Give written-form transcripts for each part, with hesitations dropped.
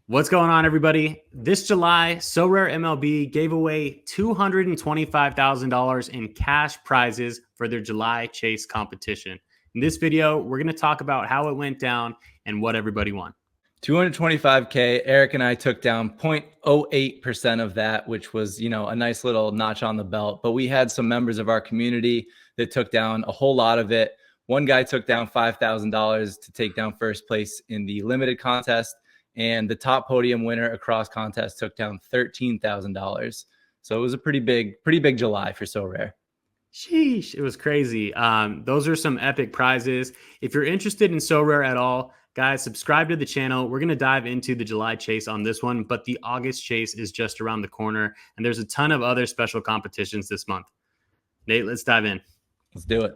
What's going on, everybody? This July, Sorare MLB gave away $225,000 in cash prizes for their July Chase competition. In this video, we're going to talk about how it went down and what everybody won. 225K. Eric and I took down 0.08% of that, which was, a nice little notch on the belt. But we had some members of our community that took down a whole lot of it. One guy took down $5,000 to take down first place in the limited contest. And the top podium winner across contest took down $13,000. So it was a pretty big July for Sorare. Sheesh, it was crazy. Those are some epic prizes. If you're interested in Sorare at all, guys, subscribe to the channel. We're going to dive into the July Chase on this one, but the August Chase is just around the corner, and there's a ton of other special competitions this month. Nate, let's dive in. Let's do it.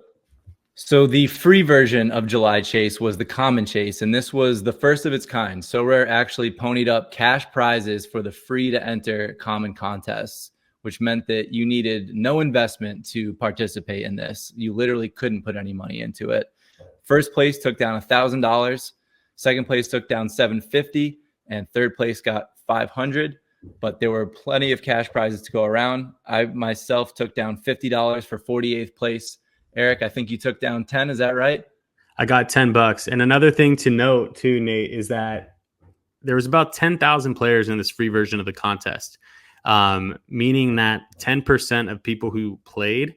So the free version of July Chase was the common chase, and this was the first of its kind. Sorare actually ponied up cash prizes for the free to enter common contests, which meant that you needed no investment to participate in this. You literally couldn't put any money into it. First place took down $1,000. Second place took down $750, and third place got $500. But there were plenty of cash prizes to go around. I myself took down $50 for 48th place. Eric, I think you took down 10. Is that right? I got $10. And another thing to note too, Nate, is that there was about 10,000 players in this free version of the contest, meaning that 10% of people who played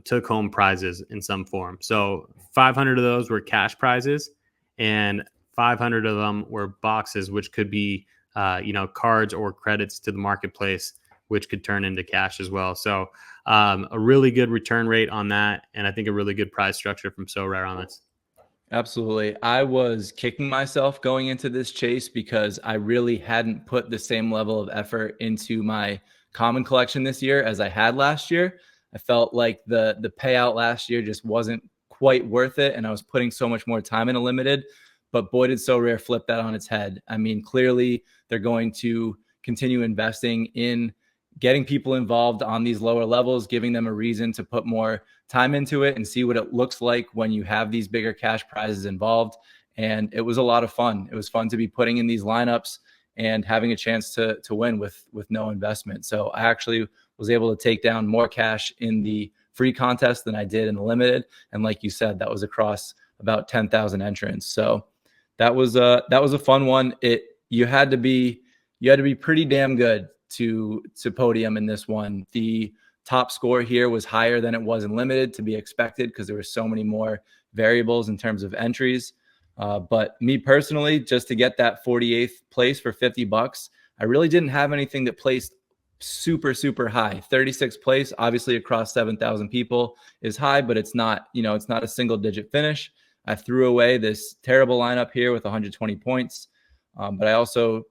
took home prizes in some form. So 500 of those were cash prizes, and 500 of them were boxes, which could be, cards or credits to the marketplace, which could turn into cash as well. So a really good return rate on that, and I think a really good prize structure from Sorare on this. Absolutely. I was kicking myself going into this chase because I really hadn't put the same level of effort into my common collection this year as I had last year. I felt like the payout last year just wasn't quite worth it, and I was putting so much more time in a limited. But boy, did Sorare flip that on its head. I mean, clearly they're going to continue investing in getting people involved on these lower levels, giving them a reason to put more time into it and see what it looks like when you have these bigger cash prizes involved. And it was a lot of fun. It was fun to be putting in these lineups and having a chance to win with no investment. So I actually was able to take down more cash in the free contest than I did in the limited. And like you said, that was across about 10,000 entrants. So that was a fun one. You had to be pretty damn good to podium in this one. The top score here was higher than it was in limited, to be expected, because there were so many more variables in terms of entries. But me personally, just to get that 48th place for $50, I really didn't have anything that placed super high. 36th place, obviously across 7,000 people, is high, but it's not a single digit finish. I threw away this terrible lineup here with 120 points, but I also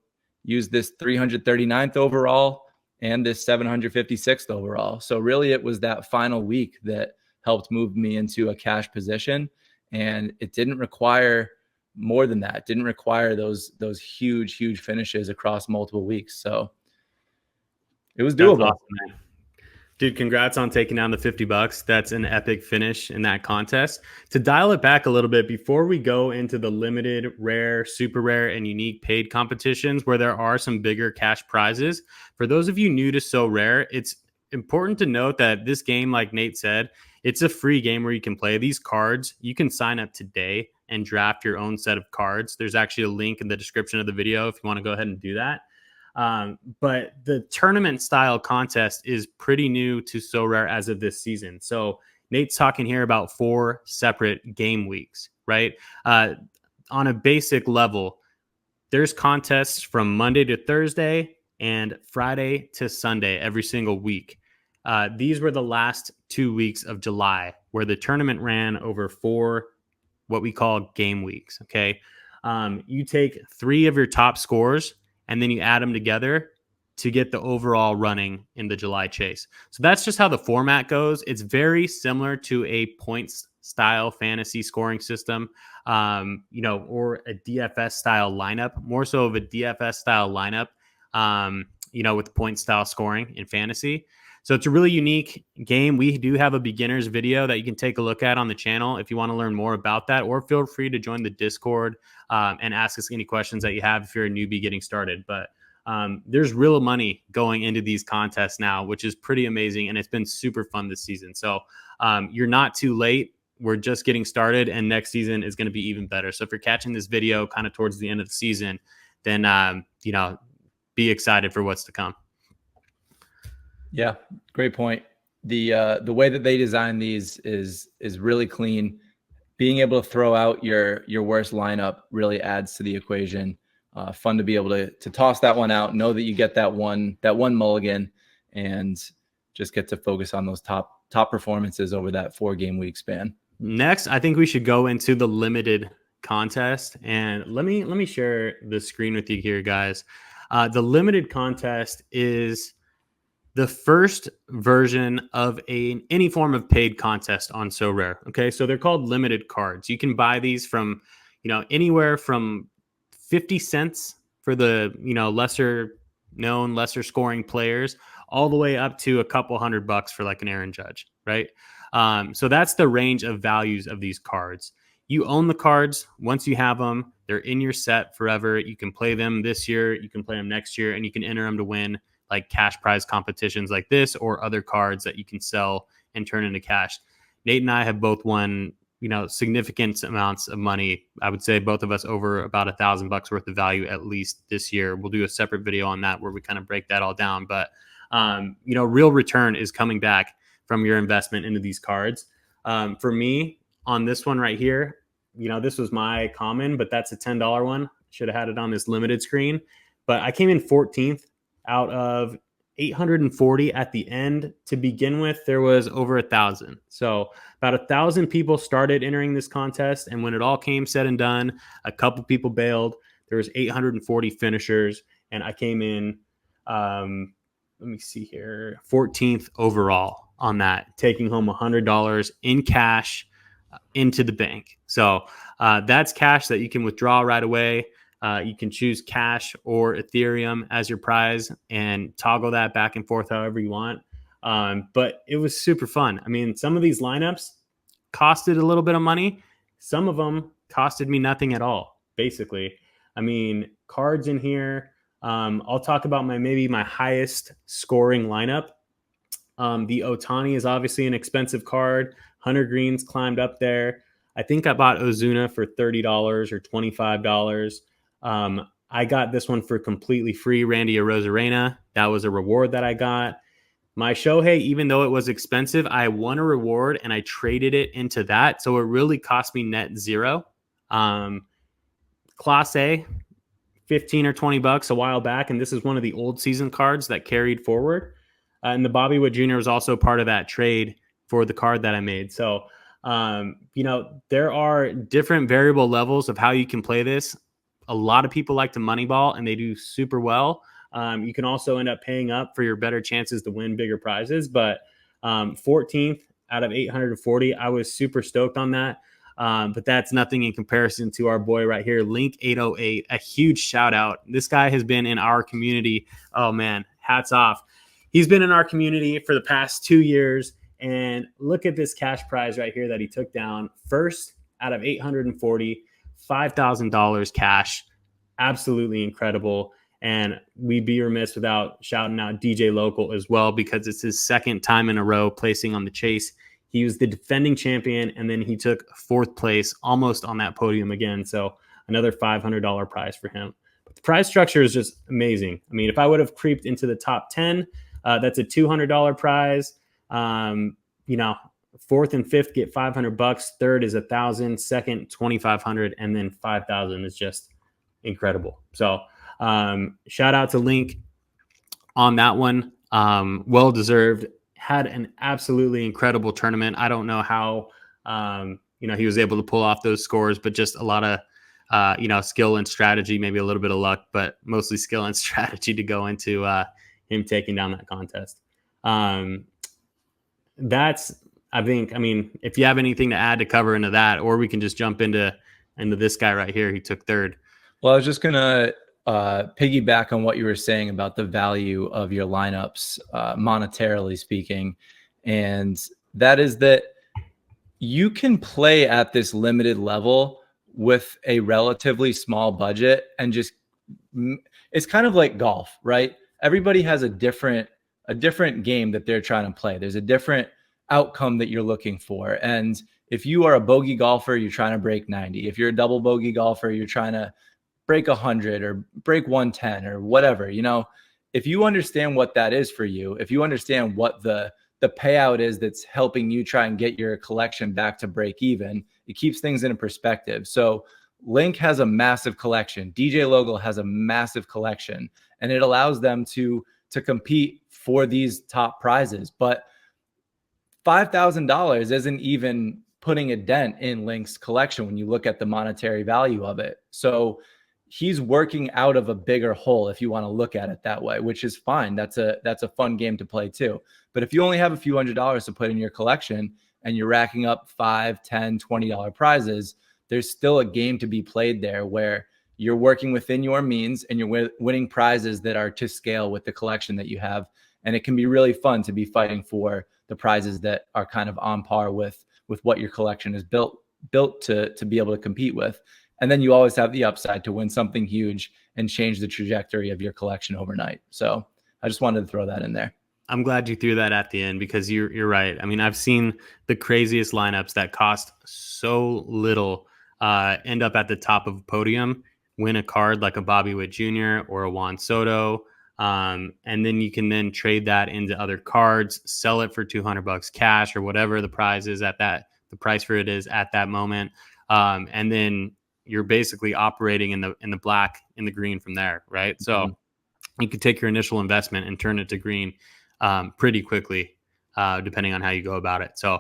used this 339th overall and this 756th overall. So really it was that final week that helped move me into a cash position. And it didn't require more than that. It didn't require those huge finishes across multiple weeks. So it was doable. That's awesome, man. Dude, congrats on taking down the $50. That's an epic finish in that contest. To dial it back a little bit, before we go into the limited, rare, super rare, and unique paid competitions where there are some bigger cash prizes, for those of you new to Sorare, it's important to note that this game, like Nate said, it's a free game where you can play these cards. You can sign up today and draft your own set of cards. There's actually a link in the description of the video if you want to go ahead and do that. But the tournament style contest is pretty new to Sorare as of this season. So Nate's talking here about 4 separate game weeks, right? On a basic level, there's contests from Monday to Thursday and Friday to Sunday every single week. These were the last 2 weeks of July where the tournament ran over 4 what we call game weeks. Okay. You take 3 of your top scores and then you add them together to get the overall running in the July Chase. So that's just how the format goes. It's very similar to a points style fantasy scoring system, or a DFS style lineup, more so of a DFS style lineup, with point style scoring in fantasy. So it's a really unique game. We do have a beginner's video that you can take a look at on the channel if you want to learn more about that, or feel free to join the Discord and ask us any questions that you have if you're a newbie getting started. But there's real money going into these contests now, which is pretty amazing. And it's been super fun this season. So you're not too late. We're just getting started, and next season is going to be even better. So if you're catching this video kind of towards the end of the season, then, be excited for what's to come. Yeah, great point. The way that they design these is really clean. Being able to throw out your worst lineup really adds to the equation. Fun to be able to toss that one out, know that you get that one mulligan, and just get to focus on those top performances over that 4-game week span. Next, I think we should go into the limited contest, and let me share the screen with you here, guys. The limited contest is the first version of any form of paid contest on Sorare. Okay, so they're called limited cards. You can buy these from, anywhere from 50 cents for the, lesser known, lesser scoring players, all the way up to a couple $100 for like an Aaron Judge, right? So that's the range of values of these cards. You own the cards. Once you have them, they're in your set forever. You can play them this year, you can play them next year, and you can enter them to win like cash prize competitions like this, or other cards that you can sell and turn into cash. Nate and I have both won, significant amounts of money. I would say both of us over about $1,000 worth of value at least this year. We'll do a separate video on that where we kind of break that all down. But, real return is coming back from your investment into these cards. For me on this one right here, this was my common, but that's a $10 one. Should have had it on this limited screen, but I came in 14th out of 840 at the end. To begin with, there was over 1,000. So about 1,000 people started entering this contest. And when it all came said and done, a couple people bailed. There was 840 finishers. And I came in, let me see here, 14th overall on that, taking home $100 in cash into the bank. So that's cash that you can withdraw right away. You can choose cash or Ethereum as your prize and toggle that back and forth however you want. But it was super fun. I mean, some of these lineups costed a little bit of money. Some of them costed me nothing at all, basically. I mean, cards in here. I'll talk about my highest scoring lineup. The Otani is obviously an expensive card. Hunter Greens climbed up there. I think I bought Ozuna for $30 or $25. I got this one for completely free, Randy Arozarena. That was a reward that I got. My Shohei, even though it was expensive, I won a reward and I traded it into that. So it really cost me net zero. Class A, 15 or $20 a while back. And this is one of the old season cards that carried forward. And the Bobby Witt Jr. was also part of that trade for the card that I made. So, there are different variable levels of how you can play this. A lot of people like to moneyball, and they do super well. You can also end up paying up for your better chances to win bigger prizes. But 14th out of 840, I was super stoked on that. But that's nothing in comparison to our boy right here, Link 808. A huge shout out. This guy has been in our community. Oh man, hats off. He's been in our community for the past 2 years. And look at this cash prize right here that he took down. First out of 840, $5,000 cash. Absolutely incredible. And we'd be remiss without shouting out DJ Local as well, because it's his second time in a row placing on the chase. He was the defending champion, and then he took 4th place, almost on that podium again. So another $500 prize for him. But the prize structure is just amazing. I mean, if I would have creeped into the top 10, that's a $200 prize. 4th and 5th get $500. 3rd is $1,000. 2nd, $2,500, and then $5,000 is just incredible. So shout out to Link on that one. Well deserved. Had an absolutely incredible tournament. I don't know how he was able to pull off those scores, but just a lot of skill and strategy, maybe a little bit of luck, but mostly skill and strategy to go into him taking down that contest. If you have anything to add to cover into that, or we can just jump into this guy right here. He took 3rd. Well, I was just gonna piggyback on what you were saying about the value of your lineups, monetarily speaking. And that is that you can play at this limited level with a relatively small budget and just, it's kind of like golf, right? Everybody has a different game that they're trying to play. There's a different outcome that you're looking for. And if you are a bogey golfer, you're trying to break 90. If you're a double bogey golfer, you're trying to break 100 or break 110 or whatever. If you understand what that is for you, if you understand what the payout is that's helping you try and get your collection back to break even, it keeps things in perspective. So Link has a massive collection. DJ Logal has a massive collection, and it allows them to compete for these top prizes. But $5,000 isn't even putting a dent in Link's collection when you look at the monetary value of it. So he's working out of a bigger hole, if you want to look at it that way, which is fine. That's a fun game to play too. But if you only have a few $100s to put in your collection and you're racking up $5, $10, $20 prizes, there's still a game to be played there where you're working within your means and you're winning prizes that are to scale with the collection that you have. And it can be really fun to be fighting for the prizes that are kind of on par with what your collection is built to be able to compete with. And then you always have the upside to win something huge and change the trajectory of your collection overnight. So I just wanted to throw that in there. I'm glad you threw that at the end because you're right. I mean, I've seen the craziest lineups that cost so little end up at the top of a podium, win a card like a Bobby Witt Jr. or a Juan Soto. And then you can then trade that into other cards, sell it for $200 cash or whatever the prize is the price for it is at that moment. And then you're basically operating in the black, in the green from there. Right. So you could take your initial investment and turn it to green pretty quickly, depending on how you go about it. So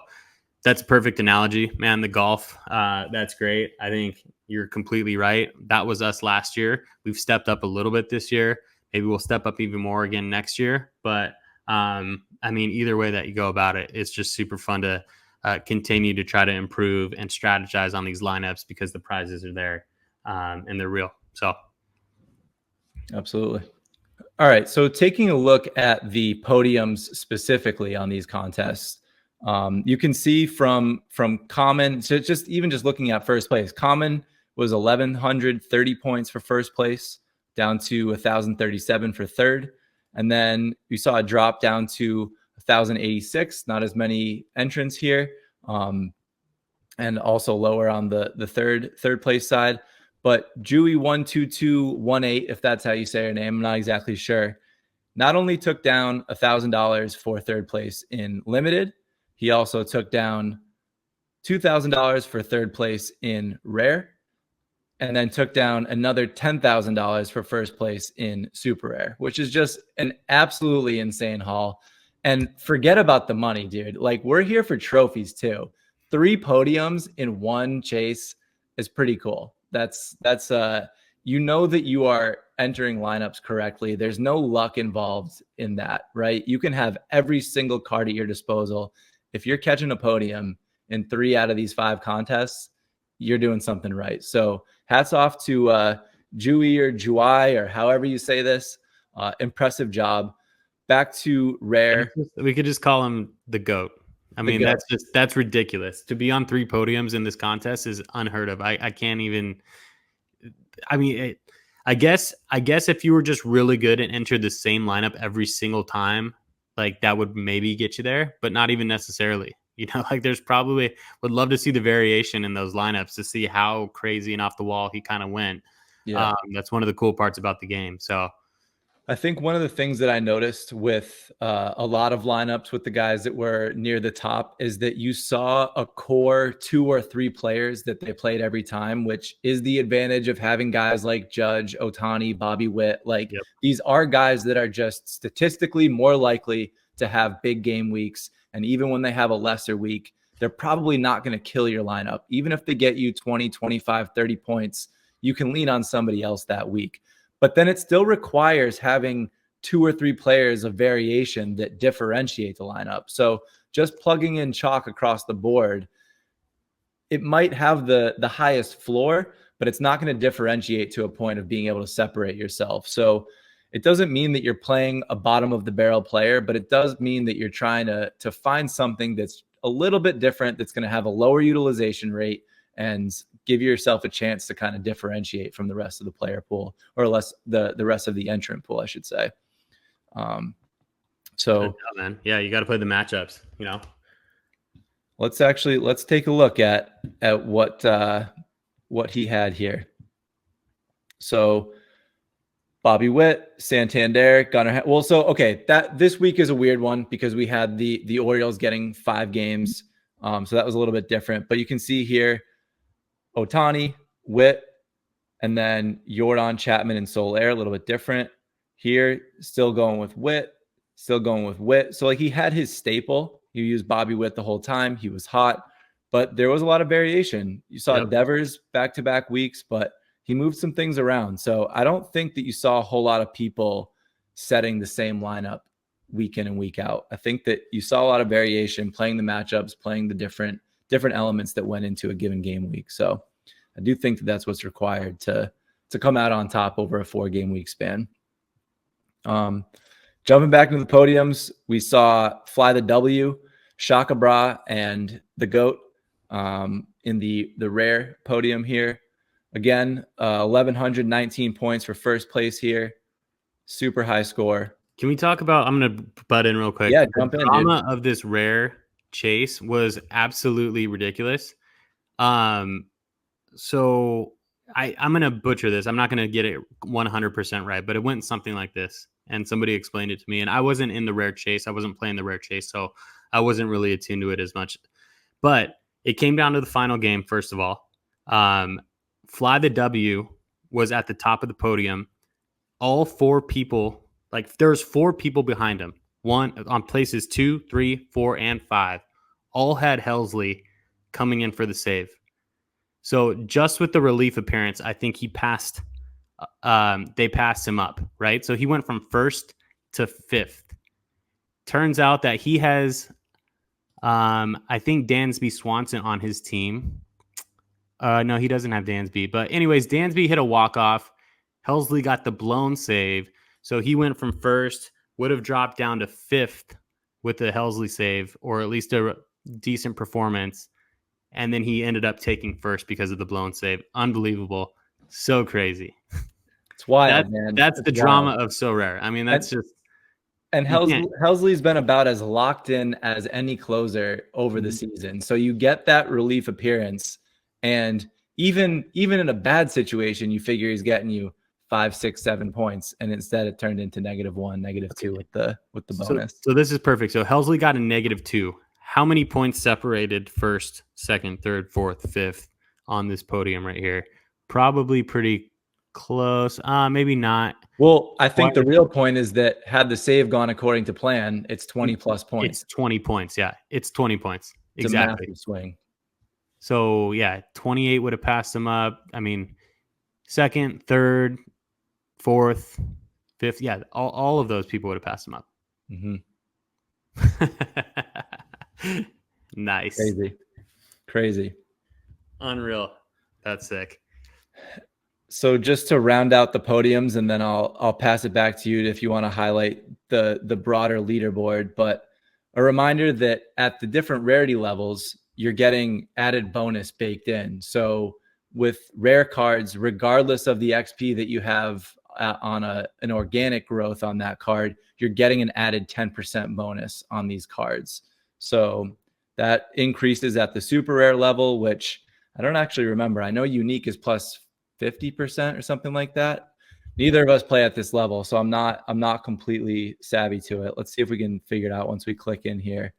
that's a perfect analogy, man. The golf, that's great. I think you're completely right. That was us last year. We've stepped up a little bit this year. Maybe we'll step up even more again next year. But I mean, either way that you go about it, it's just super fun to continue to try to improve and strategize on these lineups because the prizes are there and they're real. So absolutely. All right. So taking a look at the podiums specifically on these contests, you can see from Common, so just looking at first place, Common was 1,130 points for first place, down to 1,037 for third. And then we saw a drop down to 1,086, not as many entrants here, and also lower on the third place side. But Jewy 12218, if that's how you say her name, I'm not exactly sure, not only took down $1,000 for third place in limited, he also took down $2,000 for third place in rare, and then took down another $10,000 for first place in super rare, which is just an absolutely insane haul. And forget about the money, dude. Like, we're here for trophies too. 3 podiums in one chase is pretty cool. That's you know that you are entering lineups correctly. There's no luck involved in that, right? You can have every single card at your disposal. If you're catching a podium in 3 out of these 5 contests, you're doing something right. So hats off to Jewy or Juai or however you say this. Impressive job. Back to rare. We could just call him the GOAT. I mean, that's ridiculous. To be on 3 podiums in this contest is unheard of. I can't even. I mean, I guess if you were just really good and entered the same lineup every single time, like that would maybe get you there, but not even necessarily. Like there's probably would love to see the variation in those lineups to see how crazy and off the wall he kind of went. Yeah, that's one of the cool parts about the game. So I think one of the things that I noticed with a lot of lineups with the guys that were near the top is that you saw a core 2 or 3 players that they played every time, which is the advantage of having guys like Judge, Ohtani, Bobby Witt. Like these are guys that are just statistically more likely to have big game weeks. And even when they have a lesser week, they're probably not going to kill your lineup. Even if they get you 20, 25, 30 points, you can lean on somebody else that week. But then it still requires having 2 or 3 players of variation that differentiate the lineup. So just plugging in chalk across the board, it might have the highest floor, but it's not going to differentiate to a point of being able to separate yourself. So it doesn't mean that you're playing a bottom of the barrel player, but it does mean that you're trying to find something that's a little bit different, that's going to have a lower utilization rate and give yourself a chance to kind of differentiate from the rest of the player pool, or less the rest of the entrant pool, I should say. So man, yeah, you got to play the matchups, you know. Let's take a look at what he had here. So Bobby Witt, Santander, Gunnar. Well, so okay, that this week is a weird one because we had the Orioles getting 5 games, so that was a little bit different. But you can see here, Ohtani, Witt, and then Jordan, Chapman, and Soler, a little bit different. Here, still going with Witt, still going with Witt. So like he had his staple. He used Bobby Witt the whole time. He was hot, but there was a lot of variation. You saw Devers back-to-back weeks, but he moved some things around. So I don't think that you saw a whole lot of people setting the same lineup week in and week out. I think that you saw a lot of variation, playing the matchups, playing the different elements that went into a given game week. So I do think that that's what's required to come out on top over a 4-game week span. Jumping back into the podiums, we saw Fly the W, Shaka Bra, and the GOAT in the rare podium here. Again, 1,119 points for first place here. Super high score. Can we talk about, I'm going to butt in real quick. Yeah, jump in, dude. The drama of this rare chase was absolutely ridiculous. So I'm going to butcher this. I'm not going to get it 100% right, but it went something like this. And somebody explained it to me. And I wasn't in the rare chase. I wasn't playing the rare chase, so I wasn't really attuned to it as much. But it came down to the final game, first of all. Fly the W was at the top of the podium. All 4 people, like there's 4 people behind him. One on places 2, 3, 4, and 5. All had Helsley coming in for the save. So just with the relief appearance, I think he passed. They passed him up, right? So he went from 1st to 5th. Turns out that he has, I think, Dansby Swanson on his team. No, he doesn't have Dansby. But anyways, Dansby hit a walk-off. Helsley got the blown save. So he went from 1st, would have dropped down to 5th with the Helsley save, or at least a decent performance. And then he ended up taking 1st because of the blown save. Unbelievable. So crazy. It's wild, man. That's the drama of Sorare. I mean, that's just... And Helsley's been about as locked in as any closer over the season. So you get that relief appearance, and even in a bad situation, you figure he's getting you 5, 6, 7 points, and instead it turned into -1, -2 with the bonus. So this is perfect. So Helsley got a -2. How many points separated 1st, 2nd, 3rd, 4th, 5th on this podium right here? Probably pretty close. Maybe not. Well, I think the real point is that had the save gone according to plan, it's 20 plus points. It's 20 points. Yeah, it's 20 points. It's exactly. a massive swing. So yeah, 28 would have passed him up. I mean, 2nd, 3rd, 4th, 5th. Yeah, all of those people would have passed him up. Mm-hmm. Nice. Crazy. Unreal. That's sick. So just to round out the podiums, and then I'll pass it back to you if you want to highlight the broader leaderboard. But a reminder that at the different rarity levels, you're getting added bonus baked in. So with rare cards, regardless of the XP that you have on an organic growth on that card, you're getting an added 10% bonus on these cards. So that increases at the super rare level, which I don't actually remember. I know unique is plus 50% or something like that. Neither of us play at this level, so I'm not completely savvy to it. Let's see if we can figure it out once we click in here.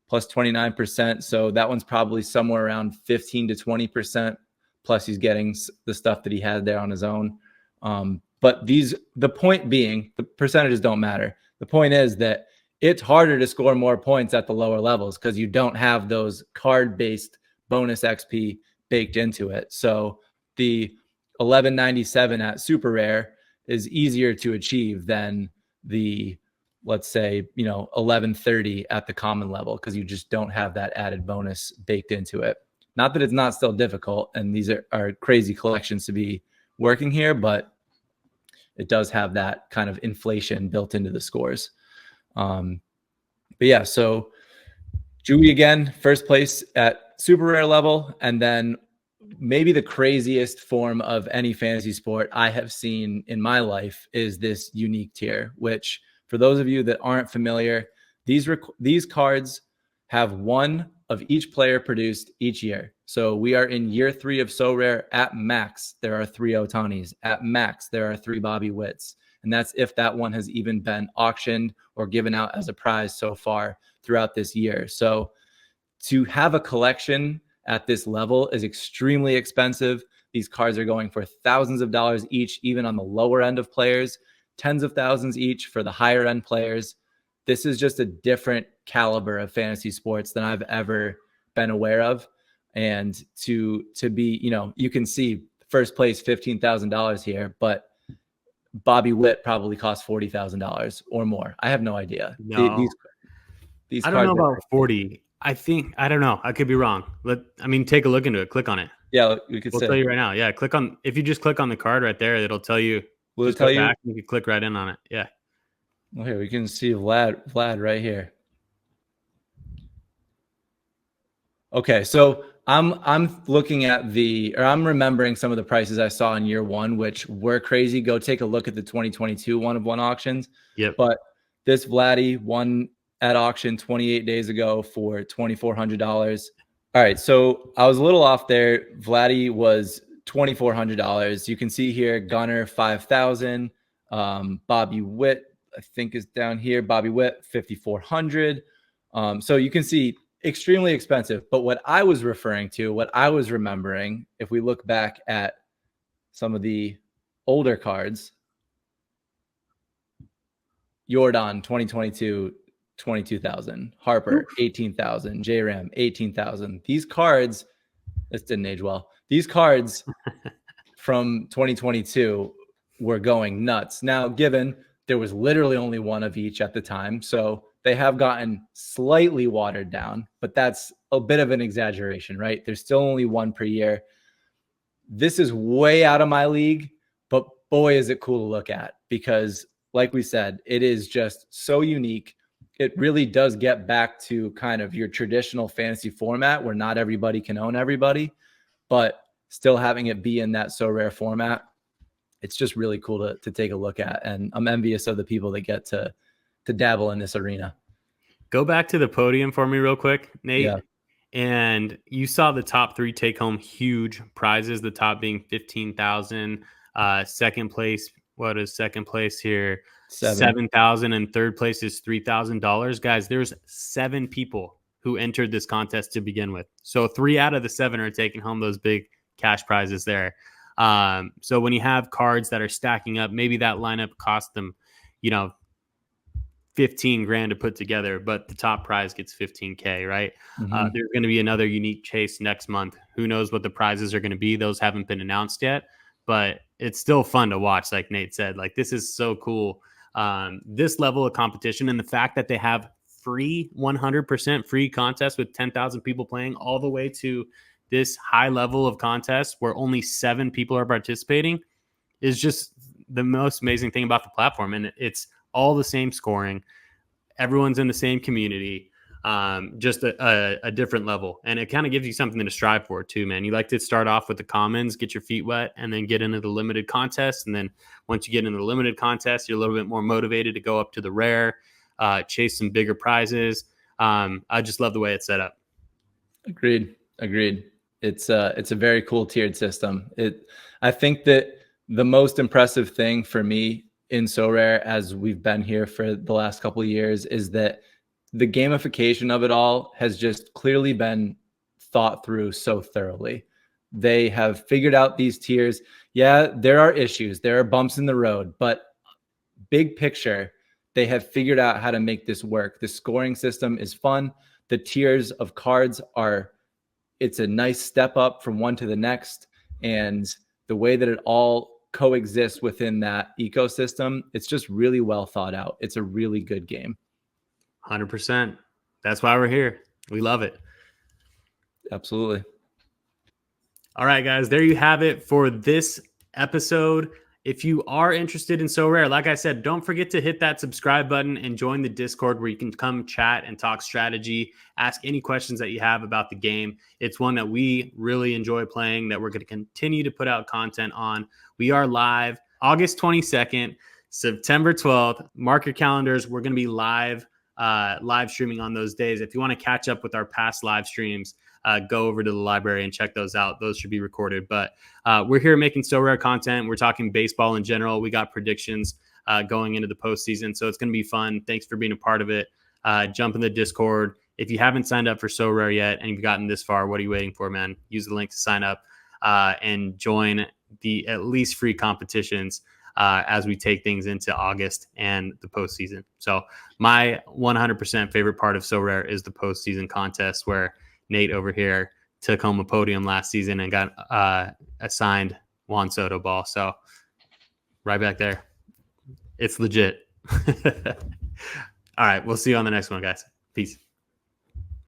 Plus 29%, so that one's probably somewhere around 15 to 20%. Plus he's getting the stuff that he had there on his own. But the point being, the percentages don't matter. The point is that it's harder to score more points at the lower levels because you don't have those card-based bonus XP baked into it. So the 1197 at super rare is easier to achieve than the, let's say, 1130 at the common level because you just don't have that added bonus baked into it. Not that it's not still difficult, and these are crazy collections to be working here, but it does have that kind of inflation built into the scores. But yeah, so Dewey again, first place at super rare level, and then maybe the craziest form of any fantasy sport I have seen in my life is this unique tier, which for those of you that aren't familiar, these cards have one of each player produced each year. So we are in year 3 of So Rare. At max, there are 3 Otanis. At max, there are 3 Bobby Witts. And that's if that one has even been auctioned or given out as a prize so far throughout this year. So to have a collection at this level is extremely expensive. These cards are going for thousands of dollars each, even on the lower end of players, tens of thousands each for the higher end players. This is just a different caliber of fantasy sports than I've ever been aware of. And to be, you can see first place $15,000 here, but Bobby Witt probably cost $40,000 or more. I have no idea. No, These I don't know cards about 40. I don't know. I could be wrong. Take a look into it. Click on it. Yeah, we could We'll tell you right now. Yeah, if you just click on the card right there, it'll tell you. Will it just tell go you? back and you can click right in on it. Yeah. Well, here we can see Vlad right here. Okay, so I'm looking at I'm remembering some of the prices I saw in year 1, which were crazy. Go take a look at the 2022 one of one auctions. Yep. But this Vladdy won at auction 28 days ago for $2,400. All right, so I was a little off there. Vladdy was $2,400. You can see here Gunner 5,000. Bobby Witt, I think, is down here. Bobby Witt 5,400. So you can see extremely expensive. But what I was referring to, what I was remembering, if we look back at some of the older cards, Jordan 2022, 22,000. Harper 18,000. J-Ram 18,000. These cards, this didn't age well. These cards from 2022 were going nuts. Now, given there was literally only one of each at the time, so they have gotten slightly watered down, but that's a bit of an exaggeration, right? There's still only one per year. This is way out of my league, but boy, is it cool to look at, because like we said, it is just so unique. It really does get back to kind of your traditional fantasy format where not everybody can own everybody, but still having it be in that So Rare format. It's just really cool to take a look at. And I'm envious of the people that get to dabble in this arena. Go back to the podium for me real quick, Nate. Yeah. And you saw the top 3 take home huge prizes, the top being 15,000, second place. What is second place here? 7,000, and third place is $3,000. Guys, there's 7 people who entered this contest to begin with. So 3 out of the 7 are taking home those big cash prizes there. So when you have cards that are stacking up, maybe that lineup cost them, 15 grand to put together, but the top prize gets 15K, right? Mm-hmm. There's going to be another unique chase next month. Who knows what the prizes are going to be? Those haven't been announced yet, but it's still fun to watch. Like Nate said, like, this is so cool. This level of competition, and the fact that they have free 100% free contests with 10,000 people playing, all the way to this high level of contest where only 7 people are participating, is just the most amazing thing about the platform. And it's all the same scoring. Everyone's in the same community, just a different level. And it kind of gives you something to strive for too, man. You like to start off with the commons, get your feet wet, and then get into the limited contest. And then once you get into the limited contest, you're a little bit more motivated to go up to the rare, chase some bigger prizes. I just love the way it's set up. Agreed. It's a very cool tiered system. I think that the most impressive thing for me in So Rare, as we've been here for the last couple of years, is that the gamification of it all has just clearly been thought through so thoroughly. They have figured out these tiers. Yeah, there are issues, there are bumps in the road, but big picture, they have figured out how to make this work. The scoring system is fun. The tiers of cards it's a nice step up from one to the next. And the way that it all coexist within that ecosystem, it's just really well thought out. It's a really good game. 100%. That's why we're here. We love it. Absolutely. All right, guys, there you have it for this episode. If you are interested in Sorare, like I said, don't forget to hit that subscribe button and join the Discord where you can come chat and talk strategy, ask any questions that you have about the game. It's one that we really enjoy playing, that we're going to continue to put out content on. We are live August 22nd, September 12th. Mark your calendars. We're going to be live streaming on those days. If you want to catch up with our past live streams, go over to the library and check those out. Those should be recorded. But we're here making Sorare content. We're talking baseball in general. We got predictions going into the postseason, so it's going to be fun. Thanks for being a part of it. Jump in the Discord. If you haven't signed up for Sorare yet and you've gotten this far, what are you waiting for, man? Use the link to sign up and join the at least free competitions as we take things into August and the postseason. So my 100% favorite part of Sorare is the postseason contest, where Nate over here took home a podium last season and got assigned Juan Soto ball. So right back there. It's legit. All right. We'll see you on the next one, guys. Peace.